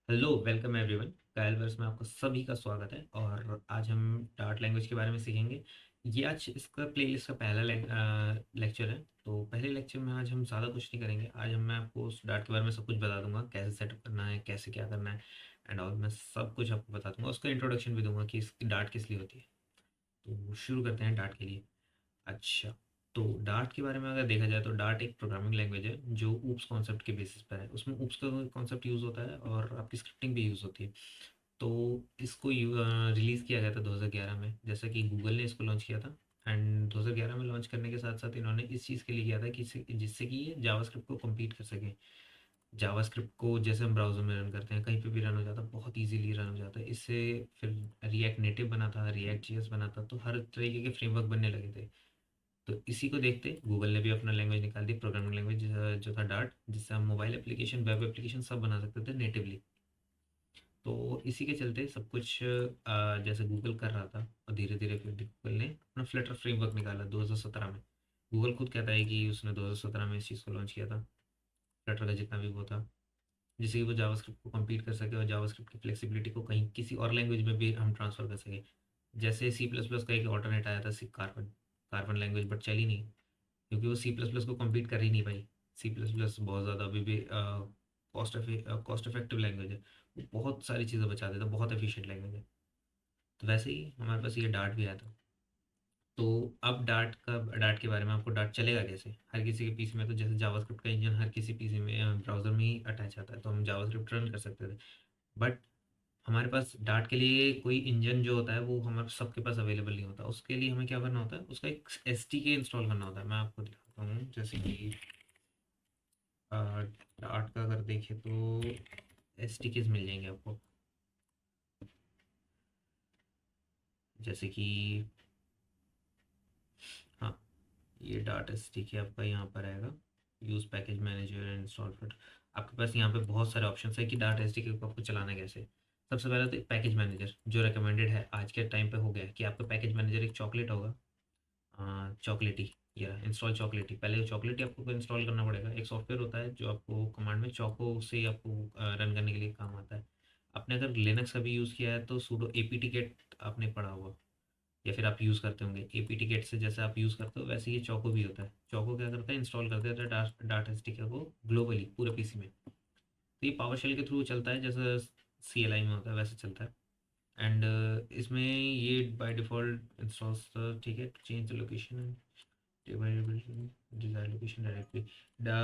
Hello welcome everyone. कायलवर्स में आपका सभी का स्वागत है और आज हम डार्ट लैंग्वेज के बारे में सीखेंगे। ये आज इसका प्लेलिस्ट का पहला लेक्चर है। तो पहले लेक्चर में आज हम ज़्यादा कुछ नहीं करेंगे। आज मैं आपको उस डार्ट के बारे में सब कुछ बता दूंगा, कैसे सेटअप करना है, कैसे क्या करना है एंड ऑल। मैं सब कुछ आपको बता दूंगा, उसका इंट्रोडक्शन भी दूंगा कि इसकी डार्ट किस लिए होती है। तो शुरू करते हैं डार्ट के लिए। अच्छा, तो डार्ट के बारे में अगर देखा जाए तो डार्ट एक प्रोग्रामिंग लैंग्वेज है जो ऊप्स कॉन्सेप्ट के बेसिस पर है। उसमें ऊप्स का कॉन्सेप्ट यूज़ होता है और आपकी स्क्रिप्टिंग भी यूज़ होती है। तो इसको रिलीज़ किया गया था 2011 में, जैसा कि गूगल ने इसको लॉन्च किया था। एंड 2011 में लॉन्च करने के साथ साथ इन्होंने इस चीज़ के लिए किया था कि जिससे कि ये जावास्क्रिप्ट को कम्पीट कर सके। जावास्क्रिप्ट को जैसे हम ब्राउज़र में रन करते हैं, कहीं पे भी रन हो जाता है, बहुत इजीली रन हो जाता है। इससे फिर रिएक्ट नेटिव बना था, रिएक्ट जीएस बना था, तो हर तरीके के फ्रेमवर्क बनने लगे थे। तो इसी को देखते गूगल ने भी अपना लैंग्वेज निकाल दी, प्रोग्रामिंग लैंग्वेज जो था डार्ट, जिससे हम मोबाइल एप्लीकेशन, वेब एप्लीकेशन सब बना सकते थे नेटिवली। तो इसी के चलते सब कुछ जैसे गूगल कर रहा था, और धीरे धीरे फिर गूगल ने अपना फ्लटर फ्रेमवर्क निकाला 2017 में। गूगल खुद कहता है कि उसने 2017 में इस चीज़ को लॉन्च किया था, फ्लटर का जितना भी वो था, जिससे कि वो जावास्क्रिप्ट को compete कर सके और जावास्क्रिप्ट की फ्लेक्सिबिलिटी को कहीं किसी और लैंग्वेज में भी हम ट्रांसफ़र कर सके। जैसे सी प्लस प्लस का एक ऑल्टरनेट आया था, सी कार्बन, कार्बन लैंग्वेज, बट चली नहीं, क्योंकि वो सी प्लस प्लस को कम्पीट कर ही नहीं पाई। सी प्लस प्लस बहुत ज़्यादा अभी भी कॉस्ट इफेक्टिव लैंग्वेज है। वो बहुत सारी चीज़ें बचा देता, बहुत एफिशिएंट लैंग्वेज है। तो वैसे ही हमारे पास ये डार्ट भी आया था। तो अब डार्ट के बारे में आपको डार्ट चलेगा कैसे। हर किसी के पीसी में तो जैसे जावास्क्रिप्ट का इंजन हर किसी पीसी में ब्राउज़र में ही अटैच आता है, तो हम जावास्क्रिप्ट रन कर सकते थे। बट हमारे पास डार्ट के लिए कोई इंजन जो होता है वो हमारे सबके पास अवेलेबल नहीं होता। उसके लिए हमें क्या करना होता है, उसका एक एस टी के इंस्टॉल करना होता है। मैं आपको दिखाता हूँ, जैसे कि डार्ट का अगर देखें तो एस टी केस मिल जाएंगे आपको। जैसे कि हाँ, ये डार्ट एस टी के आपका यहाँ पर आएगा, use package manager and install fit. आपके पास यहाँ पे बहुत सारे ऑप्शन है कि डार्ट एस टी के को आपको चलाना कैसे। सबसे पहले तो पैकेज मैनेजर जो रिकमेंडेड है आज के टाइम पे हो गया है कि आपका पैकेज मैनेजर एक चॉकलेट होगा। चॉकलेटी, या इंस्टॉल चॉकलेटी। पहले चॉकलेटी आपको इंस्टॉल करना पड़ेगा। एक सॉफ्टवेयर होता है जो आपको कमांड में चौको से आपको रन करने के लिए काम आता है। आपने अगर लिनक्स का भी यूज़ किया है तो सूडो एपीटी गेट आपने पढ़ा होगा, या फिर आप यूज़ करते होंगे। एपीटी गेट से जैसे आप यूज़ करते हो वैसे ये चौको भी होता है। चौको क्या करता है, इंस्टॉल कर देता है डाटा स्टिकर को ग्लोबली पूरे पीसी में। तो ये पावर शेल के थ्रू चलता है, जैसे सी एल आई में होता है वैसे चलता है। एंड इसमें ये बाय डिफ़ॉल्ट इंस्टॉल्स, ठीक है, change the location, desire location directly.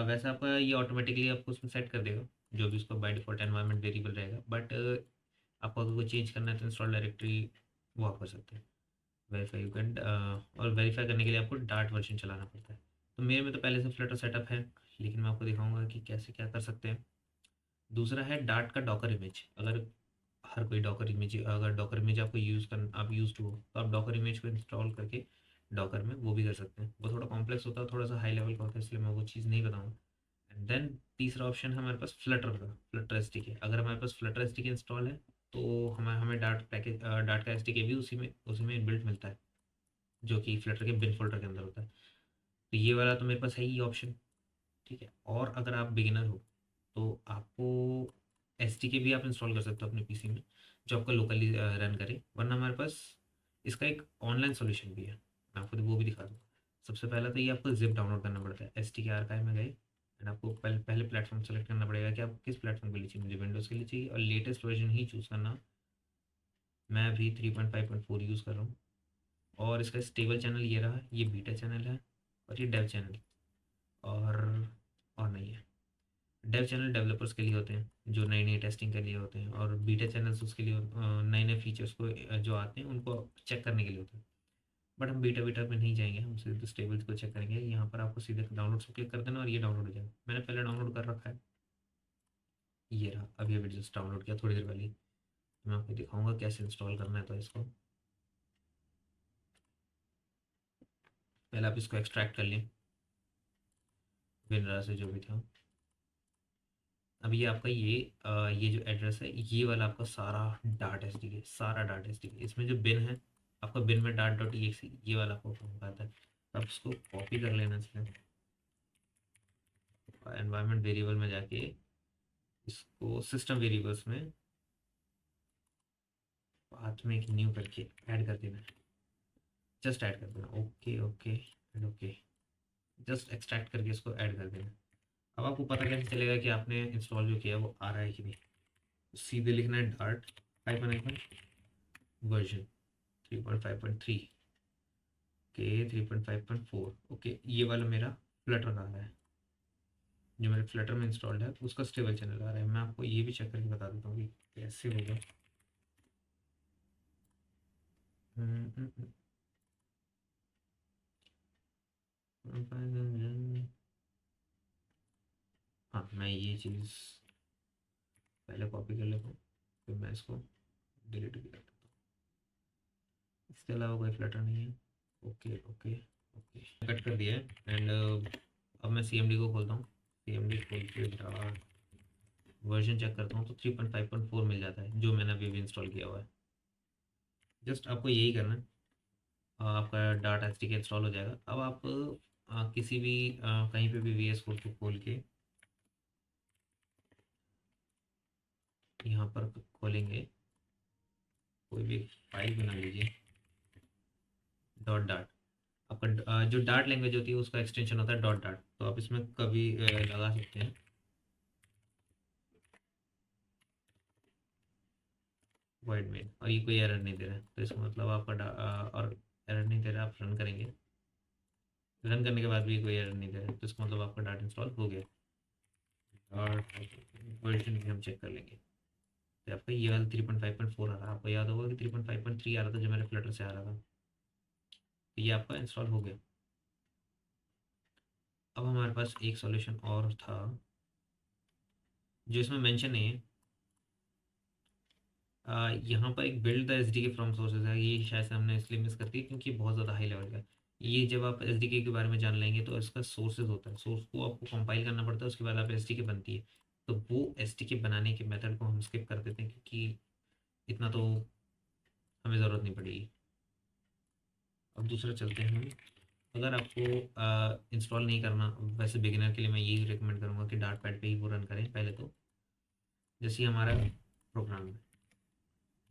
वैसे आपका ये ऑटोमेटिकली आपको उसमें सेट कर देगा, जो भी उसका बाय डिफ़ॉल्ट एनवायरनमेंट वेरिएबल रहेगा। बट आपको अगर कोई चेंज करना है तो इंस्टॉल डायरेक्टरी वो आप कर सकते हैं। वेरीफाई यू कैन, और वेरीफाई करने के लिए आपको डार्ट वर्जन चलाना पड़ता है। तो मेरे में तो पहले से फ्लटर सेटअप है, लेकिन मैं आपको दिखाऊंगा कि कैसे क्या कर सकते हैं। दूसरा है डार्ट का डॉकर इमेज। अगर हर कोई डॉकर इमेज, अगर डॉकर इमेज आपको यूज़ कर आप यूज टू हो तो आप डॉकर इमेज को इंस्टॉल करके डॉकर में वो भी कर सकते हैं। वो थोड़ा कॉम्प्लेक्स होता है, थोड़ा सा हाई लेवल का होता है, इसलिए मैं वो चीज़ नहीं बताऊँगा। एंड देन तीसरा ऑप्शन है हमारे पास फ्लटर का, फ्लटर एस टी के। अगर हमारे पास फ्लटर एस टी के इंस्टॉल है तो हमें हमें डार्ट पैकेज, डार्ट का एस टी के भी उसी में बिल्ट मिलता है, जो कि फ्लटर के बिन फोल्डर के अंदर होता है। तो ये वाला तो मेरे पास है ही ऑप्शन। ठीक है, और अगर आप बिगिनर हो तो आपको एस टी के भी आप इंस्टॉल कर सकते हो अपने पीसी में, जो आपका लोकली रन करे। वरना हमारे पास इसका एक ऑनलाइन सॉल्यूशन भी है, मैं आपको वो भी दिखा दूँ। सबसे पहला तो ये आपको जिप डाउनलोड करना पड़ता है। एस टी के आर्काइव में गए एंड आपको पहले प्लेटफॉर्म सेलेक्ट करना पड़ेगा कि आप किस प्लेटफॉर्म के लिए चाहिए। मुझे विंडोज़ के लिए चाहिए और लेटेस्ट वर्जन ही चूज़ करना। मैं अभी 3.5.4 यूज़ कर रहा हूँ। और इसका स्टेबल चैनल ये रहा, ये बीटा चैनल है, और ये डेव चैनल, और नहीं है। डेव चैनल डेवलपर्स के लिए होते हैं, जो नई नई टेस्टिंग के लिए होते हैं, और बीटा चैनल्स उसके लिए नए नए फीचर्स को जो आते हैं उनको चेक करने के लिए होते हैं। बट हम बीटा बीटा में नहीं जाएंगे, हम सीधे स्टेबल्स को चेक करेंगे। यहाँ पर आपको सीधे डाउनलोड को क्लिक कर देना और ये डाउनलोड हो जाएगा। मैंने पहले डाउनलोड कर रखा है, ये रहा। अभी अभी जस्ट डाउनलोड किया थोड़ी देर पहले ही। मैं आपको दिखाऊंगा कैसे इंस्टॉल करना है। तो इसको पहले आप इसको एक्सट्रैक्ट कर लें विनरा से, जो भी था। अब ये आपका ये जो एड्रेस है, ये वाला आपका सारा डाट एस डी के, सारा डाट एस डी के, इसमें जो बिन है आपका, बिन में डाट डॉट ई ये वाला आपको काम आता है। आप इसको कॉपी कर लेना चाहिए, एनवायरनमेंट वेरिएबल में जाके इसको सिस्टम वेरिएबल्स में पाथ में एक न्यू करके ऐड कर देना है, जस्ट ऐड कर देना, okay okay and okay, just extract करके इसको ऐड कर देना। अब आपको पता कैसे चलेगा कि आपने इंस्टॉल जो किया वो आ रहा है कि नहीं? सीधे लिखना है डार्ट हाइफन हाइफन वर्जन 3.5.3 के 3.5.4, ओके ये वाला मेरा फ्लटर आ रहा है, जो मेरे फ्लटर में इंस्टॉल्ड है उसका स्टेबल चैनल आ रहा है। मैं आपको ये भी चेक करके बता देता हूँ कि कैसे होगा। हम्म, हम्म, हाँ मैं ये चीज़ पहले कॉपी कर लेता हूँ, फिर मैं इसको डिलीट भी कर देता हूँ। इसके अलावा कोई फ्लटर नहीं है, ओके ओके ओके कट कर दिया है। एंड अब मैं सी एम डी को खोलता हूँ, सी एम डी खोल के वर्जन चेक करता हूँ तो 3.5.4 मिल जाता है, जो मैंने अभी इंस्टॉल किया हुआ है। जस्ट आपको यही करना है, आपका डाटा एच डी के इंस्टॉल हो जाएगा। अब आप किसी भी कहीं पे भी वी एस कोड को खोल के यहाँ पर खोलेंगे, कोई भी फाइल बना लीजिए डॉट डाट। आपका जो डाट लैंग्वेज होती है उसका एक्सटेंशन होता है डॉट डाट, तो आप इसमें कभी लगा सकते हैं वॉइड मेन, और ये कोई एरर नहीं दे रहा है तो इसका मतलब आपका और एरर नहीं दे रहा, आप रन करेंगे, रन करने के बाद भी कोई एरर नहीं दे रहा है तो इसका मतलब आपका डाटा इंस्टॉल हो गया। और वर्जन भी हम चेक कर लेंगे, तो आपका ये वाला 3.5.4 आ रहा है, आपको याद होगा कि 3.5.3 आ रहा था जो मेरे फ्लटर से आ रहा था, तो ये आपका इंस्टॉल हो गया। अब हमारे पास एक सॉल्यूशन और था जो इसमें मेंशन नहीं है। यहाँ पर एक बिल्ड द एस डी के फ्रॉम सोर्सेज है, ये शायद से हमने इसलिए मिस कर दी क्योंकि बहुत ज़्यादा हाई लेवल का है। ये जब आप एस डी के बारे में जान लेंगे तो इसका सोर्सेज होता है, सोर्स को आपको कंपाइल करना पड़ता है, उसके बाद आप एस डी के बनती है। तो वो एस डी के बनाने के मेथड को हम स्किप कर देते हैं क्योंकि इतना तो हमें ज़रूरत नहीं पड़ेगी। अब दूसरा चलते हैं हम, अगर आपको इंस्टॉल नहीं करना, वैसे बिगिनर के लिए मैं यही रिकमेंड करूँगा कि डार्ट पैड पे ही वो रन करें पहले तो। जैसे ही हमारा प्रोग्राम है,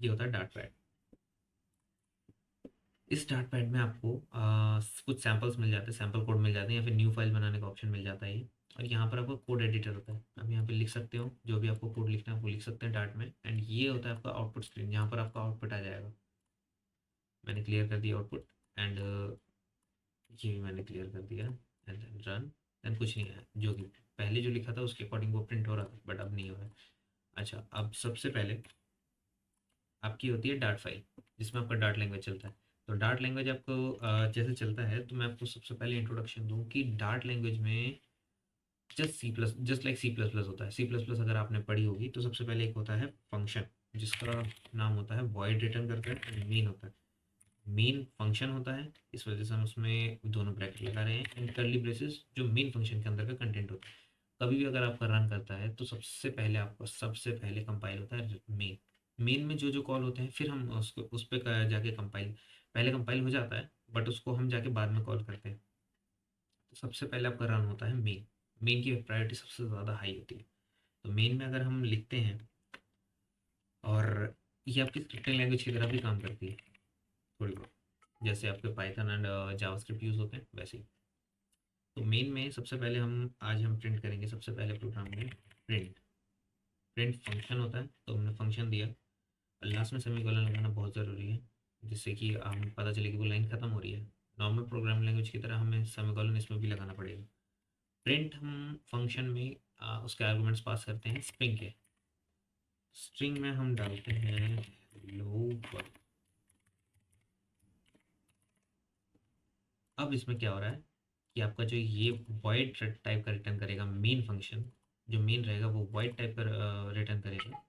ये होता है डार्ट पैड। इस डार्ट पैड में आपको कुछ सैम्पल्स मिल जाते हैं, सैम्पल कोड मिल जाते हैं, या फिर न्यू फाइल बनाने का ऑप्शन मिल जाता है ये। और यहाँ पर आपको कोड एडिटर होता है, आप यहाँ पे लिख सकते हो जो भी आपको कोड लिखना है वो लिख सकते हैं डार्ट में। एंड ये होता है आपका आउटपुट स्क्रीन, जहाँ पर आपका आउटपुट आ जाएगा। मैंने क्लियर कर दिया आउटपुट, एंड ये भी मैंने क्लियर कर दिया, एंड देन रन। देन कुछ नहीं है, जो कि पहले जो लिखा था उसके अकॉर्डिंग वो प्रिंट हो रहा था, बट अब नहीं हो रहा है। अच्छा, अब सबसे पहले आपकी होती है डार्ट फाइल, जिसमें आपका डार्ट लैंग्वेज चलता है। तो डार्ट लैंग्वेज आपको जैसे चलता है, तो मैं आपको सबसे पहले इंट्रोडक्शन दूँ कि डार्ट लैंग्वेज में just like C plus plus होता है। सी प्लस प्लस अगर आपने पढ़ी होगी तो सबसे पहले एक होता है फंक्शन, जिसका नाम होता है वॉइड रिटर्न करता है, एंड मेन होता है। मेन फंक्शन होता है, इस वजह से हम उसमें दोनों ब्रैकेट लगा रहे हैं, एंड कर्ली ब्रेसेस जो मेन फंक्शन के अंदर का कंटेंट होता है। कभी भी अगर आपका रन करता है तो सबसे पहले कंपाइल होता है मेन। मेन में जो जो कॉल होते हैं फिर हम उसको उस पर जाके कंपाइल, पहले कंपाइल हो जाता है बट उसको हम जाके बाद में कॉल करते हैं। तो सबसे पहले आपका रन होता है मेन, मेन की प्रायोरिटी सबसे ज़्यादा हाई होती है। तो मेन में अगर हम लिखते हैं, और ये आपकी स्क्रिप्टिंग लैंग्वेज की तरह भी काम करती है थोड़ी बहुत, जैसे आपके पाइथन एंड जावास्क्रिप्ट यूज़ होते हैं वैसे ही। तो मेन में सबसे पहले हम प्रिंट करेंगे, सबसे पहले प्रोग्राम में प्रिंट प्रिंट फंक्शन होता है, तो हमने फंक्शन दिया, लास्ट में सेमीकोलन लगाना बहुत ज़रूरी है, जिससे कि हमें पता चले कि वो लाइन ख़त्म हो रही है। नॉर्मल प्रोग्रामिंग लैंग्वेज की तरह हमें सेमीकोलन इसमें भी लगाना पड़ेगा। प्रिंट हम फंक्शन में उसके आर्गुमेंट्स पास करते हैं स्ट्रिंग के, स्ट्रिंग में हम डालते हैं हेलो वर्ल्ड। अब इसमें क्या हो रहा है कि आपका जो ये वॉइड टाइप का रिटर्न करेगा मेन फंक्शन, जो मेन रहेगा वो वॉइड टाइप का रिटर्न करेगा,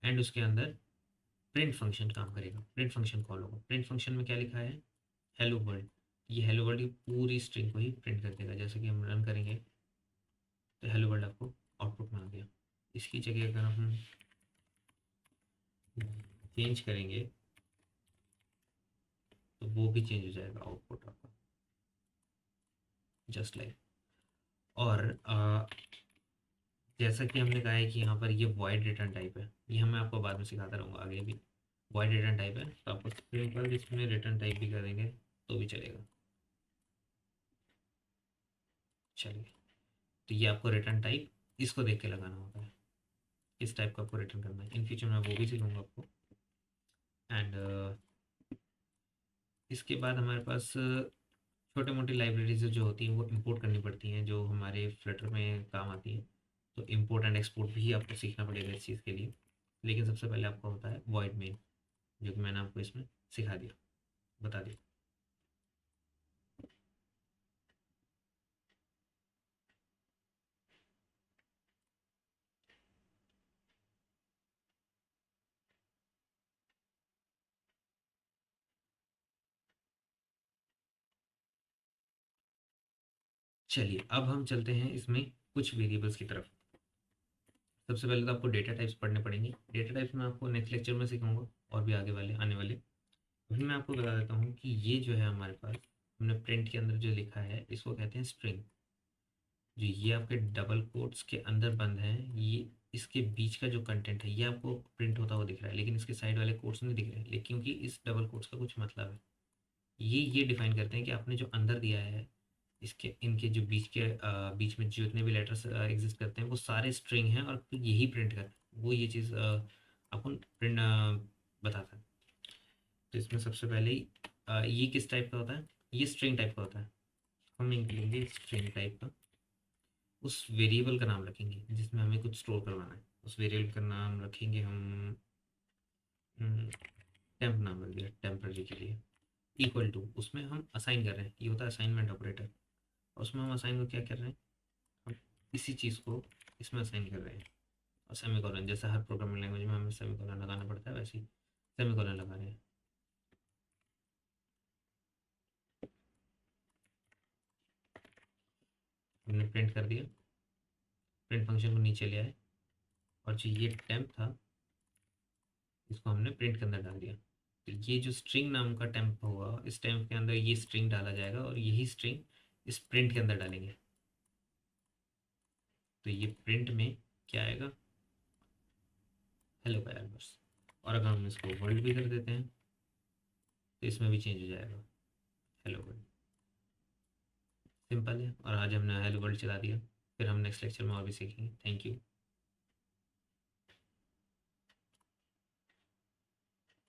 एंड उसके अंदर प्रिंट फंक्शन काम करेगा, प्रिंट फंक्शन कॉल होगा। प्रिंट फंक्शन में क्या लिखा है, हेलो वर्ल्ड। ये हेलो वर्ल्ड की पूरी स्ट्रिंग को ही प्रिंट कर देगा। जैसे कि हम रन करेंगे तो हेलो वर्ल्ड आपको आउटपुट में आ गया। इसकी जगह अगर हम चेंज करेंगे तो वो भी चेंज हो जाएगा आउटपुट आपका, जस्ट लाइक। और जैसा कि हमने कहा है कि यहाँ पर ये वॉइड रिटर्न टाइप है, ये मैं आपको बाद में सिखाता रहूँगा आगे भी। वॉइड रिटर्न टाइप है, तो आपको सिंपल इसमें रिटर्न टाइप भी करेंगे तो भी चलेगा। चलिए, तो ये आपको रिटर्न टाइप इसको देख के लगाना होता है, किस टाइप का आपको रिटर्न करना है। इन फ्यूचर मैं वो भी सिखाऊंगा आपको। एंड इसके बाद हमारे पास छोटे मोटी लाइब्रेरीज जो होती हैं वो इंपोर्ट करनी पड़ती हैं, जो हमारे फ्लटर में काम आती हैं। तो इंपोर्ट एंड एक्सपोर्ट भी आपको सीखना पड़ेगा इस चीज़ के लिए। लेकिन सबसे पहले आपको होता है वॉइड मेन, जो कि मैंने आपको इसमें सिखा दिया, बता दिया। चलिए, अब हम चलते हैं इसमें कुछ वेरिएबल्स की तरफ। सबसे पहले तो आपको डेटा टाइप्स पढ़ने पड़ेंगे। डेटा टाइप्स मैं आपको नेक्स्ट लेक्चर में सिखाऊंगा, और भी आगे वाले आने वाले। अभी मैं आपको बता देता हूँ कि ये जो है हमारे पास, हमने प्रिंट के अंदर जो लिखा है इसको कहते हैं स्ट्रिंग। जो ये आपके डबल कोट्स के अंदर बंद है, ये इसके बीच का जो कंटेंट है ये आपको प्रिंट होता हुआ दिख रहा है, लेकिन इसके साइड वाले कोट्स नहीं दिख रहे हैं, लेकिन क्योंकि इस डबल कोट्स का कुछ मतलब है। ये डिफाइन करते हैं कि आपने जो अंदर दिया है, इसके इनके जो बीच के बीच में जितने भी लेटर्स एग्जिस्ट करते हैं वो सारे स्ट्रिंग हैं, और फिर यही प्रिंट करते हैं। वो ये चीज़ आपको प्रिंट बताता है। तो इसमें सबसे पहले ही ये किस टाइप का होता है, ये स्ट्रिंग टाइप का होता है। हम निकलेंगे स्ट्रिंग टाइप का, उस वेरिएबल का नाम रखेंगे जिसमें हमें कुछ स्टोर करवाना है। उस वेरिएबल का नाम रखेंगे हम टेम्प, नाम रख दिया टेम्पररी के लिए। इक्वल टू, उसमें हम असाइन कर रहे हैं, ये होता है असाइनमेंट ऑपरेटर। उसमें हम असाइन को क्या कर रहे हैं, हम इसी चीज़ को इसमें असाइन कर रहे हैं। और सेमीकोलन, जैसा हर प्रोग्रामिंग लैंग्वेज में हमें सेमीकोलन लगाना पड़ता है, वैसे ही सेमीकोलन लगा रहे हैं। हमने प्रिंट कर दिया, प्रिंट फंक्शन को नीचे ले आए, और जो ये टेम्प था इसको हमने प्रिंट के अंदर डाल दिया। तो ये जो स्ट्रिंग नाम का टेम्प होगा, इस टेम्प के अंदर ये स्ट्रिंग डाला जाएगा, और यही स्ट्रिंग इस प्रिंट के अंदर डालेंगे। तो ये प्रिंट में क्या आएगा, हेलो का यार बस। और अगर हम इसको वर्ल्ड भी कर देते हैं तो इसमें भी चेंज हो जाएगा, हेलो वर्ल्ड। सिंपल है, और आज हमने हेलो वर्ल्ड चला दिया। फिर हम नेक्स्ट लेक्चर में और भी सीखेंगे। Thank you.